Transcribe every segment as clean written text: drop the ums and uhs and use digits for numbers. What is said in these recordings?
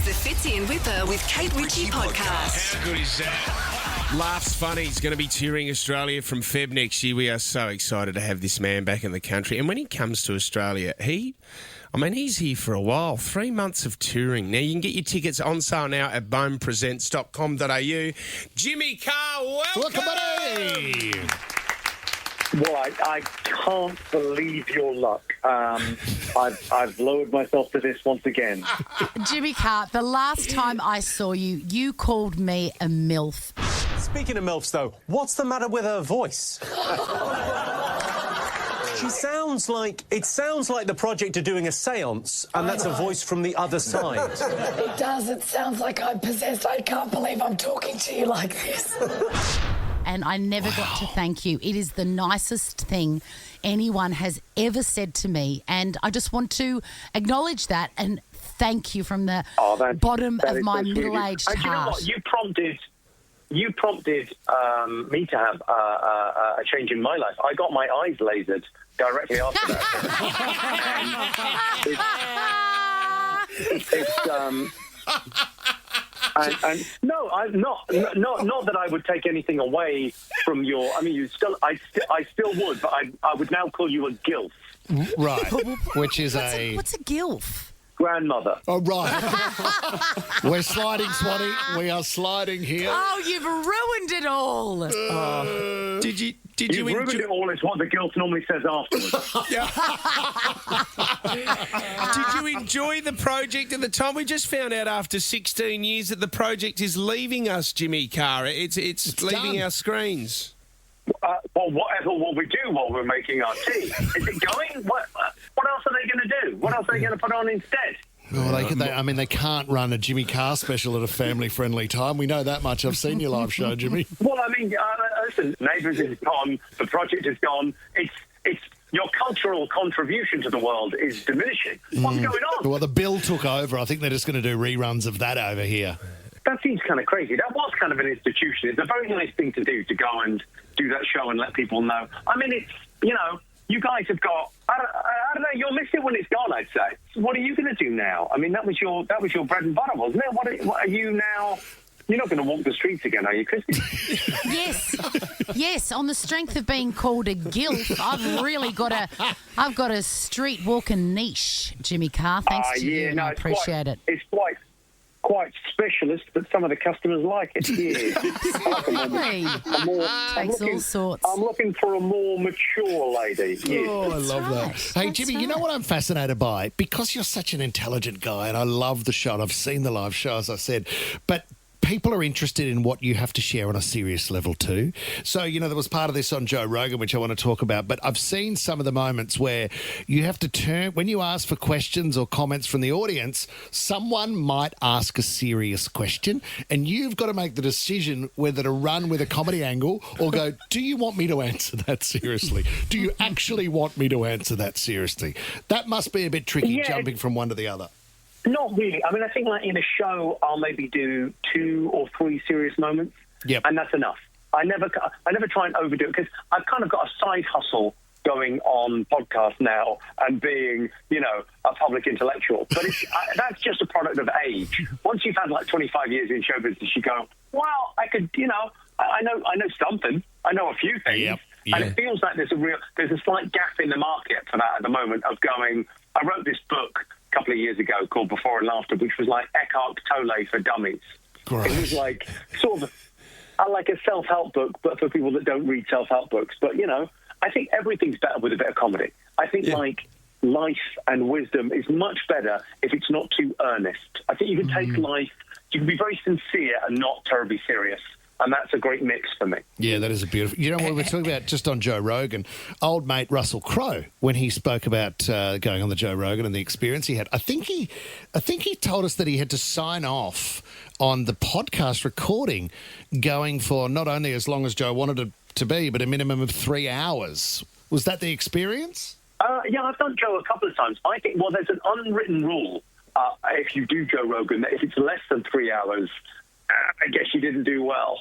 is the Fits In with Kate Ritchie podcast. How good is that? Laughs Funny is going to be touring Australia from Feb next year. We are so excited to have this man back in the country. And when he comes to Australia, he's here for a while. 3 months of touring. Now, you can get your tickets on sale now at bonepresents.com.au. Jimmy Carr, welcome, buddy! Well, I can't believe your luck. I've lowered myself to this once again. Jimmy Carr, the last time I saw you, you called me a MILF. Speaking of MILFs, though, what's the matter with her voice? It sounds like the project are doing a séance, and that's a voice from the other side. It does. It sounds like I'm possessed. I can't believe I'm talking to you like this. And I never got to thank you. It is the nicest thing anyone has ever said to me. And I just want to acknowledge that and thank you from the bottom of my middle-aged heart. You know what? You prompted me to have a change in my life. I got my eyes lasered directly after that. And no, I'm not that I would take anything away from your. I mean, I still would, but I would now call you a gilf. Right, which is what's a gilf? Grandmother. Oh, right. We're sliding, Swanee. We are sliding here. Oh, you've ruined it all. Did you ruined it all is what the gilf normally says afterwards. Did you enjoy the project at the time? We just found out after 16 years that the project is leaving us, Jimmy Carr. It's leaving our screens. Well, whatever will we do while we're making our tea? Is it going? What else are they going to do? What else are they going to put on instead? Well, they can't run a Jimmy Carr special at a family-friendly time. We know that much. I've seen your live show, Jimmy. Well, I mean, listen, Neighbours is gone. The project is gone. It's your cultural contribution to the world is diminishing. What's going on? Well, the Bill took over. I think they're just going to do reruns of that over here. That seems kind of crazy. That was kind of an institution. It's a very nice thing to do, to go and do that show and let people know. I mean, it's, you guys have got, I don't know, you'll miss it when it's gone, I'd say. So what are you going to do now? I mean, that was your bread and butter, wasn't it? What are you now? You're not going to walk the streets again, are you, Chrissie? Yes. On the strength of being called a gilf, I've got a street walking niche, Jimmy Carr. Thanks to you, and I appreciate it. It's quite specialist, but some of the customers like it. Yeah. All sorts. I'm looking for a more mature lady. Yes. Oh, I love that. Hey, Jimmy, you know what I'm fascinated by? Because you're such an intelligent guy, and I love the show, and I've seen the live show, as I said, but people are interested in what you have to share on a serious level too. So, there was part of this on Joe Rogan, which I want to talk about, but I've seen some of the moments where you have to turn, when you ask for questions or comments from the audience, someone might ask a serious question, and you've got to make the decision whether to run with a comedy angle or go, do you want me to answer that seriously? Do you actually want me to answer that seriously? That must be a bit tricky, jumping from one to the other. Not really. I mean, I think like in a show, I'll maybe do 2 or 3 serious moments, and that's enough. I never try and overdo it because I've kind of got a side hustle going on podcast now and being, a public intellectual. But that's just a product of age. Once you've had like 25 years in show business, you go, well, I could, I know something. I know a few things. Yep. Yeah. And it feels like there's a slight gap in the market for that at the moment of going, I wrote this book a couple of years ago called Before and After, which was like Eckhart Tolle for dummies. Great. It was like sort of like a self-help book, but for people that don't read self-help books. But, I think everything's better with a bit of comedy. I think like life and wisdom is much better if it's not too earnest. I think you can take life, you can be very sincere and not terribly serious. And that's a great mix for me. Yeah, that is a beautiful... You know what we're talking about just on Joe Rogan? Old mate Russell Crowe, when he spoke about going on the Joe Rogan and the experience he had, I think he told us that he had to sign off on the podcast recording going for not only as long as Joe wanted it to be, but a minimum of 3 hours. Was that the experience? Yeah, I've done Joe a couple of times. I think, there's an unwritten rule if you do Joe Rogan, that if it's less than 3 hours, I guess you didn't do well.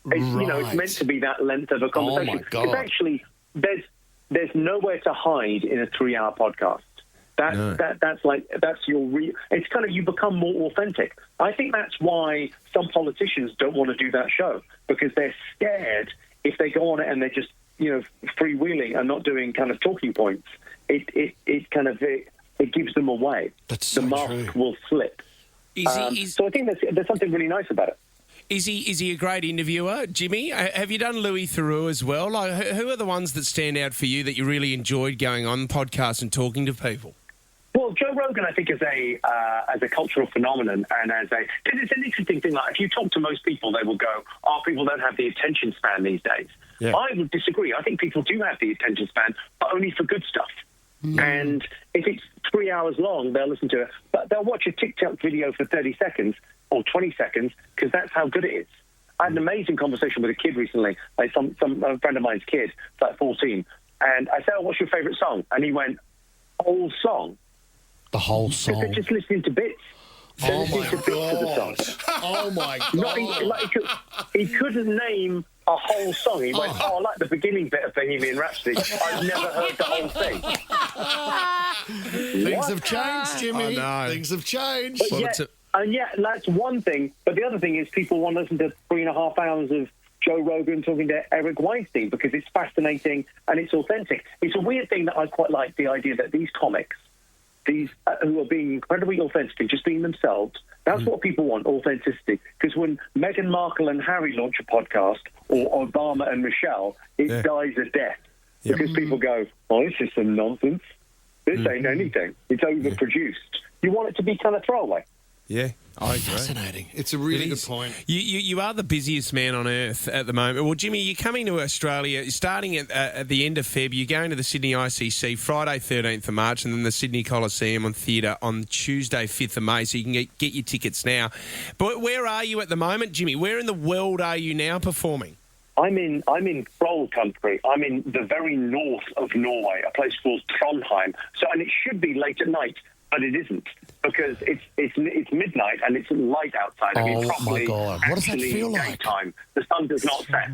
It's, it's meant to be that length of a conversation. Oh, my God. It's actually, there's nowhere to hide in a 3-hour podcast. That's it's kind of, you become more authentic. I think that's why some politicians don't want to do that show, because they're scared if they go on it and they're just, freewheeling and not doing kind of talking points. It gives them away. That's so the mask true. will slip. So I think there's something really nice about it. Is he a great interviewer, Jimmy? Have you done Louis Theroux as well? Like, who are the ones that stand out for you that you really enjoyed going on podcasts and talking to people? Well, Joe Rogan, I think, is as a cultural phenomenon, and because it's an interesting thing. Like, if you talk to most people, they will go, "Oh, people don't have the attention span these days." Yeah. I would disagree. I think people do have the attention span, but only for good stuff. And if it's 3 hours long, they'll listen to it, but they'll watch a TikTok video for 30 seconds or 20 seconds because that's how good it is. I had an amazing conversation with a kid recently, like a friend of mine's kid, like 14, and I said, "Oh, what's your favourite song?" And he went, "Whole song." The whole song. They're just listening to bits. Oh my God! Oh my God! He couldn't name a whole song. He went, "Oh, I like the beginning bit of Bohemian Rhapsody. I've never heard the whole thing." Things have changed, Jimmy. Things have changed. And that's one thing. But the other thing is, people want to listen to 3.5 hours of Joe Rogan talking to Eric Weinstein because it's fascinating and it's authentic. It's a weird thing that I quite like, the idea that these comics, who are being incredibly authentic and just being themselves, that's what people want, authenticity. Because when Meghan Markle and Harry launch a podcast, or Obama and Michelle, it dies a death. Yep. Because people go, "Oh, this is some nonsense. This ain't anything. It's overproduced." You want it to be kind of throwaway. Yeah, I agree. Fascinating. It's a really good point. You are the busiest man on earth at the moment. Well, Jimmy, you're coming to Australia starting at the end of Feb. You're going to the Sydney ICC Friday 13th of March and then the Sydney Coliseum on Theatre on Tuesday 5th of May, so you can get your tickets now. But where are you at the moment, Jimmy? Where in the world are you now performing? I'm in Troll country. I'm in the very north of Norway, a place called Trondheim. And it should be late at night, but it isn't, because it's midnight and it's light outside. My God. What does that feel like? Daytime. The sun does not set.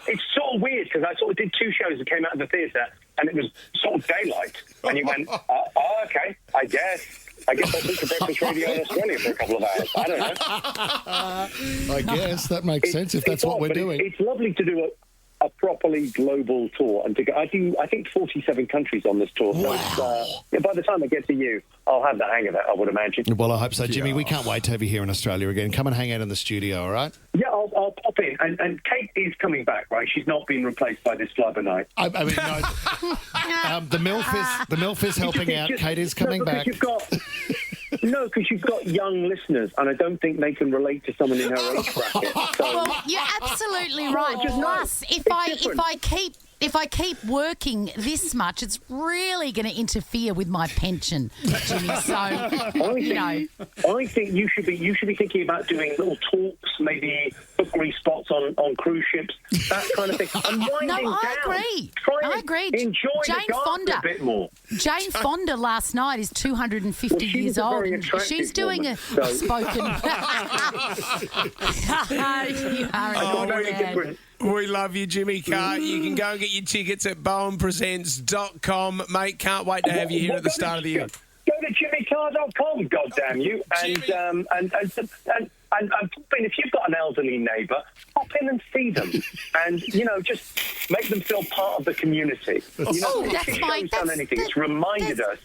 It's sort of weird, because I sort of did 2 shows that came out of the theatre and it was sort of daylight. And you went, okay, I guess I'll listen to Breakfast Radio in Australia for a couple of hours. I don't know. I guess that makes sense if that's what we're doing. It's lovely to do a properly global tour, and I think 47 countries on this tour. Wow. So by the time I get to you, I'll have the hang of it, I would imagine. Well, I hope so, Jimmy. We can't wait to have you here in Australia again. Come and hang out in the studio, all right? Yeah, I'll pop in. And Kate is coming back, right? She's not been replaced by this flubber night. I mean, no. The MILF is helping out. Kate is coming back. Because you've got young listeners, and I don't think they can relate to someone in her age bracket. So. Well, you're absolutely right. Plus, if I keep working this much, it's really going to interfere with my pension, Jimmy. So, I think you should be thinking about doing little talks, maybe cookery spots on cruise ships, that kind of thing. And winding down. I agree. Enjoy Jane the garden Fonda a bit more. Jane Fonda last night is 250 years old. She's doing a spoken. You are different. We love you, Jimmy Carr. You can go and get your tickets at bowenpresents.com. Mate, can't wait to have you here at the start of the year. Go to jimmycarr.com, goddamn you. And if you've got an elderly neighbour, pop in and see them. And, just make them feel part of the community. It's reminded us.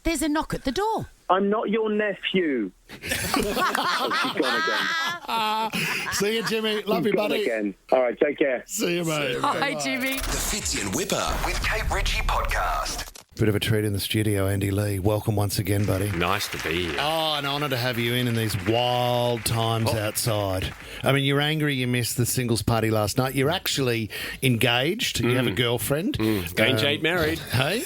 There's a knock at the door. I'm not your nephew. She's gone again. See you, Jimmy. Love you, buddy. Again. All right, take care. See you, mate. Hi, Jimmy. The Fitzy and Whipper with Kate Ritchie podcast. Bit of a treat in the studio, Andy Lee. Welcome once again, buddy. Nice to be here. Oh, an honour to have you in these wild times outside. I mean, you're angry you missed the singles party last night. You're actually engaged. You have a girlfriend. Engaged, ain't married. Hey?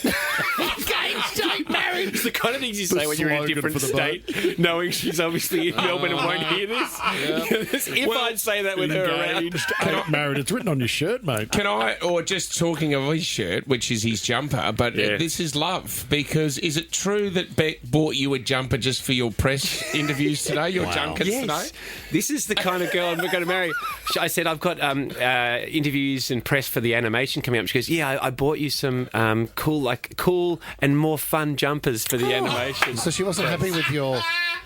Engaged, ain't married. It's the kind of things you say when you're in a different state, knowing she's obviously in Melbourne and won't hear this. If I'd say that with her around. Ain't married. It's written on your shirt, mate. Or just talking of his shirt, which is his jumper, but this is love, because is it true that Beck bought you a jumper just for your press interviews today, your junkets today? This is the kind of girl I'm going to marry. I said, I've got interviews and press for the animation coming up. She goes, I bought you some cool and more fun jumpers jumpers for the animation. So she wasn't happy with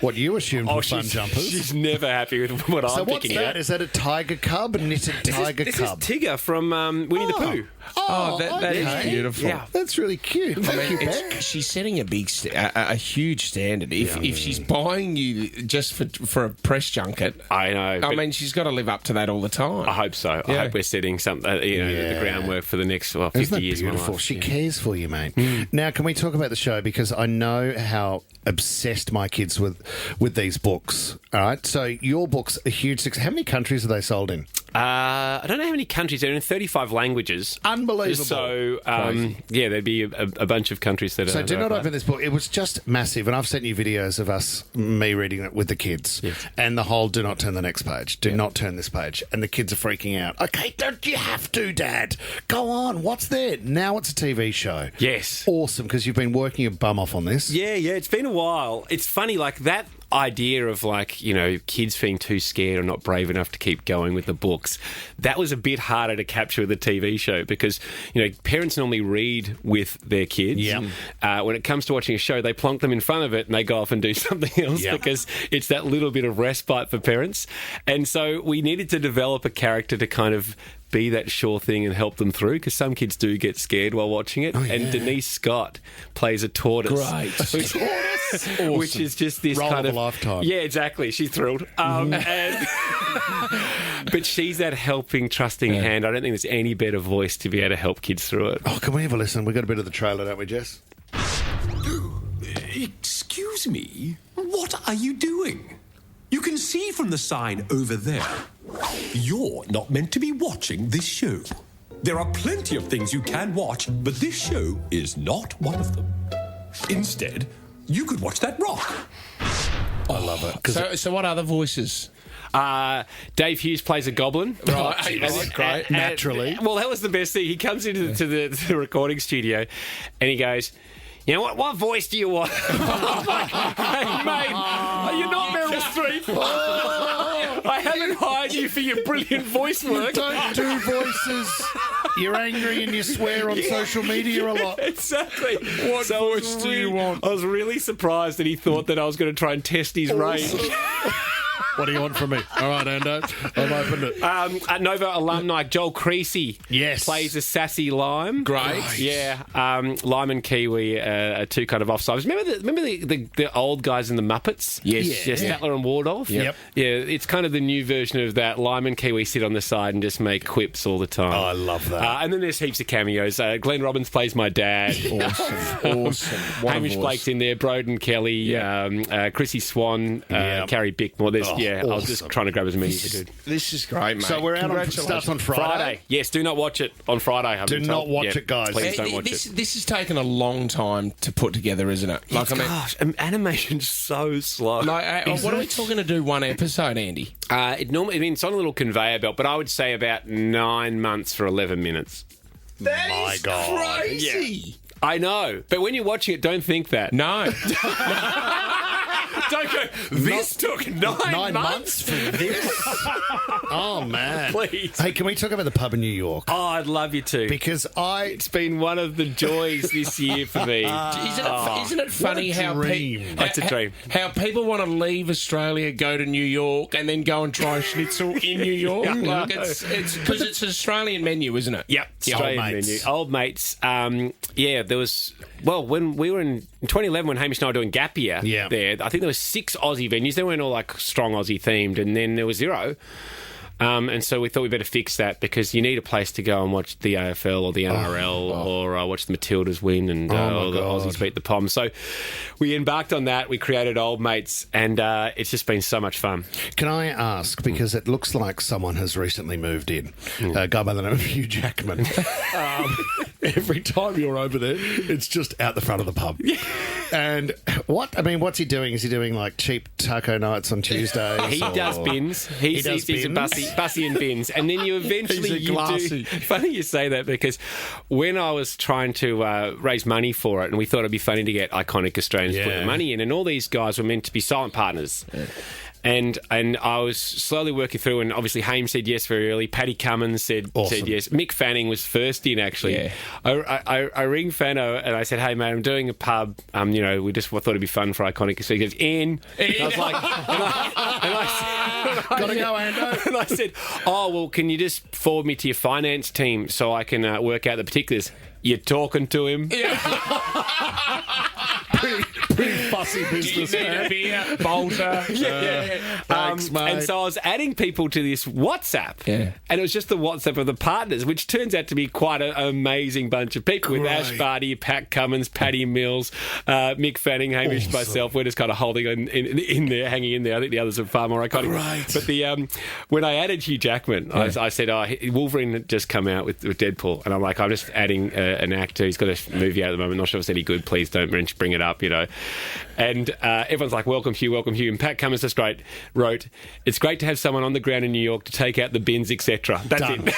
what you assumed were fun jumpers? She's never happy with what I'm picking out. Is that a tiger cub? A knitted tiger cub? This is Tigger from Winnie the Pooh. That is beautiful. Yeah. That's really cute. Thank you, Beck. She's setting a huge standard. If she's buying you just for a press junket, I know. I mean, she's got to live up to that all the time. I hope so. I hope we're setting the groundwork for the next 50 Isn't that years. Beautiful. She cares for you, mate. Now, can we talk about the show? Because I know how obsessed my kids with these books. All right, so your book's a huge success. How many countries are they sold in? I don't know how many countries. They're in 35 languages. Unbelievable. So, there'd be a bunch of countries that are... So do not open this book. It was just massive, and I've sent you videos of me reading it with the kids, and the whole do not turn the next page, do not turn this page, and the kids are freaking out. Okay, don't you have to, Dad? Go on, what's there? Now it's a TV show. Yes. Awesome, because you've been working your bum off on this. Yeah, it's been a while. It's funny, like that idea of kids being too scared or not brave enough to keep going with the books, that was a bit harder to capture with the TV show because parents normally read with their kids. When it comes to watching a show, they plonk them in front of it and they go off and do something else because it's that little bit of respite for parents. And so we needed to develop a character to kind of be that sure thing and help them through because some kids do get scared while watching it. And Denise Scott plays a tortoise. Great. Which is just this role kind of a lifetime. Yeah, exactly. She's thrilled. But she's that helping, trusting hand. I don't think there's any better voice to be able to help kids through it. Oh, can we have a listen? We got a bit of the trailer, don't we, Jess? Excuse me? What are you doing? You can see from the sign over there. You're not meant to be watching this show. There are plenty of things you can watch, but this show is not one of them. Instead, you could watch that rock. I love it. So what other voices? Dave Hughes plays a goblin. Right, that's great. Naturally. Well, that was the best thing. He comes into the recording studio and he goes, you know what voice do you want? I'm like, hey, mate, are you not Meryl Streep? I haven't hired you for your brilliant voice work. Don't do voices. You're angry and you swear on social media a lot. Exactly. What voice do you want? I was really surprised that he thought that I was going to try and test his range. What do you want from me? All right, Ando, I've opened it. At Nova alumni, Joel Chrissie plays a sassy Lime. Great. Yeah, Lime and Kiwi are two kind of offsides. Remember the old guys in the Muppets? Yes. Yeah, Statler and Waldorf? Yep. Yeah, it's kind of the new version of that. Lime and Kiwi sit on the side and just make quips all the time. Oh, I love that. And then there's heaps of cameos. Glenn Robbins plays my dad. Awesome. Hamish Blake's in there, Broden Kelly, Chrissy Swan, Carrie Bickmore. I was just trying to grab as many as I could. This is great, mate. So we're out on starts on Friday. Yes, do not watch it on Friday. Do not watch it, guys. Please don't watch it. This has taken a long time to put together, isn't it? Gosh, animation's so slow. What are we talking to do one episode, Andy? It's on a little conveyor belt, but I would say about 9 months for 11 minutes. That is crazy. Yeah. I know, but when you're watching it, don't think that. No. Don't go, this took 9 months for this? Oh, man. Please. Hey, can we talk about the pub in New York? Oh, I'd love you to. Because it's been one of the joys this year for me. Isn't it funny how It's a dream. How people want to leave Australia, go to New York, and then go and try schnitzel in New York? It's because it's an Australian menu, isn't it? Yep, Australian menu. Old mates. There was... Well, when we were in 2011, when Hamish and I were doing Gap Year there, I think there were 6 Aussie venues. They weren't all like strong Aussie themed, and then there was 0. And so we thought we better fix that because you need a place to go and watch the AFL or the NRL or watch the Matildas win and or the Aussies beat the Poms. So we embarked on that. We created Old Mates, and it's just been so much fun. Can I ask, because it looks like someone has recently moved in, a guy by the name of Hugh Jackman. Every time you're over there, it's just out the front of the pub. And what's he doing? Is he doing like cheap taco nights on Tuesdays? He does bins. He's a bussy and bins. And then you eventually do. Funny you say that because when I was trying to raise money for it, and we thought it'd be funny to get iconic Australians to put the money in, and all these guys were meant to be silent partners. And I was slowly working through, and obviously Hames said yes very early. Paddy Cummins said yes. Mick Fanning was first in, actually. Yeah. I ring Fano and I said, hey, mate, I'm doing a pub. We just thought it'd be fun for Iconic. So he goes, in. And I was like, Gotta go, Ando. And I said, oh, well, can you just forward me to your finance team so I can work out the particulars? You're talking to him. Yeah. pretty fussy business, man. Beer, Bolter. Thanks, mate. And so I was adding people to this WhatsApp. Yeah. And it was just the WhatsApp of the partners, which turns out to be quite an amazing bunch of people with Ash Barty, Pat Cummins, Paddy Mills, Mick Fanning, Hamish, myself. We're just kind of holding in there, hanging in there. I think the others are far more iconic. Great. But when I added Hugh Jackman, I said, Wolverine had just come out with Deadpool. And I'm like, I'm just adding an actor. He's got a movie out at the moment. Not sure if it's any good. Please don't bring it up, And everyone's like, welcome Hugh. And Pat Cummins just wrote, it's great to have someone on the ground in New York to take out the bins, etc. That's Done. it.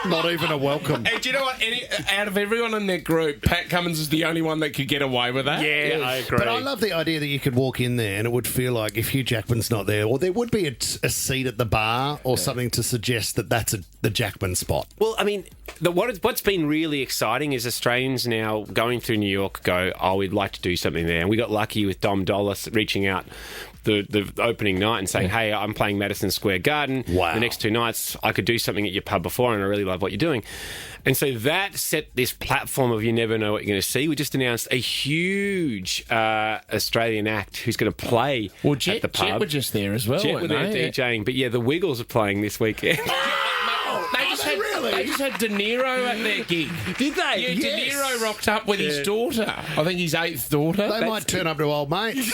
Not even a welcome. And do you know what? Out of everyone in that group, Pat Cummins is the only one that could get away with that. Yeah, I agree. But I love the idea that you could walk in there and it would feel like if Hugh Jackman's not there, or there would be a seat at the bar or something to suggest that that's the Jackman spot. Well, I mean, what's been really exciting is Australians now going through New York go, oh, we'd like to do something there. And we got lucky with Dom Dollis reaching out the opening night and saying, hey, I'm playing Madison Square Garden. Wow. The next 2 nights, I could do something at your pub before, and I really love what you're doing. And so that set this platform of you never know what you're going to see. We just announced a huge Australian act who's going to play at the pub. Jet were just there as well, Jet were there DJing. But yeah, the Wiggles are playing this weekend. They just had De Niro at their gig. Did they? Yeah, De Niro rocked up with his daughter. I think his 8th daughter. They might turn up to old mates.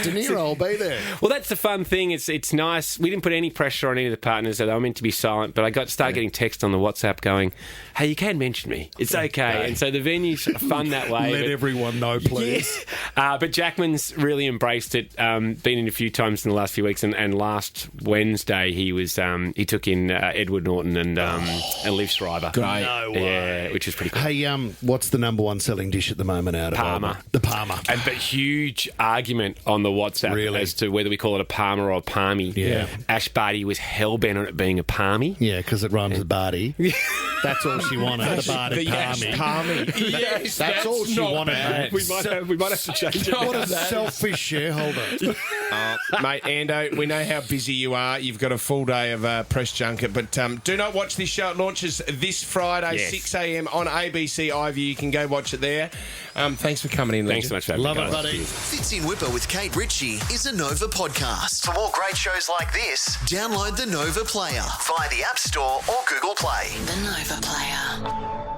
De Niro will be there. Well, that's the fun thing. It's nice. We didn't put any pressure on any of the partners. They were meant to be silent, but I started getting text on the WhatsApp going, hey, you can mention me. It's okay. And so the venue's fun that way. Let everyone know, please. Yeah. But Jackman's really embraced it. Been in a few times in the last few weeks, and last Wednesday he took in Edward Norton and Liv Schreiber. Great. No way. Yeah, which is pretty cool. Hey, what's the number one selling dish at the moment out of Parma? The Parma. But huge argument on the WhatsApp as to whether we call it a Parma or a Palmy. Yeah. Ash Barty was hell-bent on it being a Palmy. Yeah, because it rhymes with Barty. That's all she wanted, the Barty Palmy. Yes, that's all she wanted. Bad. We might have to change it. What a selfish shareholder. Mate, Ando, we know how busy you are. You've got a full day of press junket, but do not watch this show. It launches this Friday, 6 a.m. on ABC iView. You can go watch it there. Thanks for coming in, Thanks so much for having me. Love it, buddy. Fitz in Whipper with Kate Ritchie is a Nova podcast. For more great shows like this, download the Nova Player via the App Store or Google Play. The Nova Player.